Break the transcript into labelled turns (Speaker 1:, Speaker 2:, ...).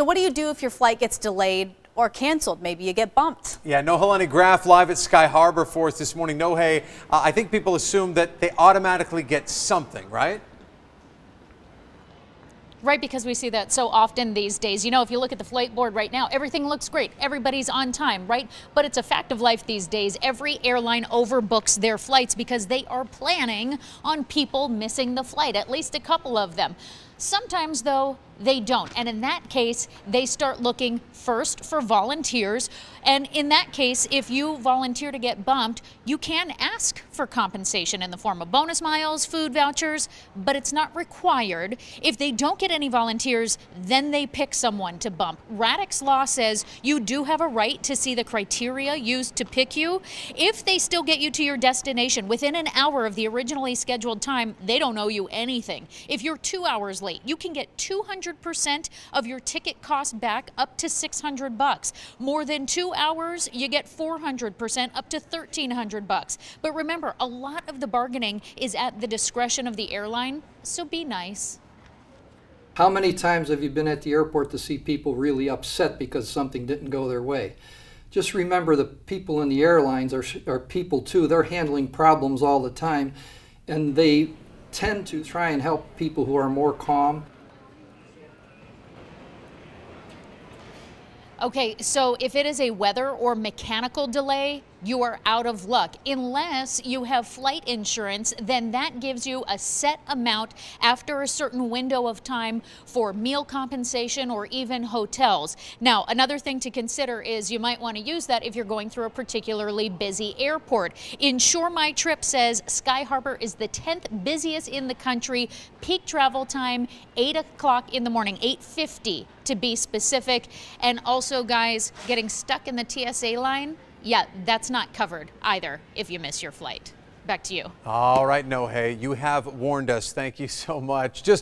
Speaker 1: So what do you do if your flight gets delayed or canceled? Maybe you get bumped.
Speaker 2: Yeah, Nohelani Graf live at Sky Harbor for us this morning. Nohe, I think people assume that they automatically get something, right?
Speaker 3: Right, because we see that so often these days. You know, if you look at the flight board right now, everything looks great. Everybody's on time, right? But it's a fact of life these days. Every airline overbooks their flights because they are planning on people missing the flight, at least a couple of them. Sometimes, though, they don't. And in that case, they start looking first for volunteers. And in that case, if you volunteer to get bumped, you can ask for compensation in the form of bonus miles, food vouchers, but it's not required. If they don't get any volunteers, then they pick someone to bump. Radix law says you do have a right to see the criteria used to pick you. If they still get you to your destination within an hour of the originally scheduled time, they don't owe you anything. If you're 2 hours late, you can get 200% of your ticket cost back, up to $600. More than 2 hours, you get 400%, up to $1,300. But remember, a lot of the bargaining is at the discretion of the airline, so be nice.
Speaker 4: How many times have you been at the airport to see people really upset because something didn't go their way? Just remember, the people in the airlines are people too. They're handling problems all the time, and they tend to try and help people who are more calm.
Speaker 3: Okay, so if it is a weather or mechanical delay, you are out of luck. Unless you have flight insurance, then that gives you a set amount after a certain window of time for meal compensation or even hotels. Now, another thing to consider is you might want to use that if you're going through a particularly busy airport. Insure My Trip says Sky Harbor is the 10th busiest in the country. Peak travel time, 8 o'clock in the morning, 8:50 to be specific. And also, guys, getting stuck in the TSA line, yeah, that's not covered either if you miss your flight. Back to you.
Speaker 2: All right, Nohe, you have warned us. Thank you so much. Just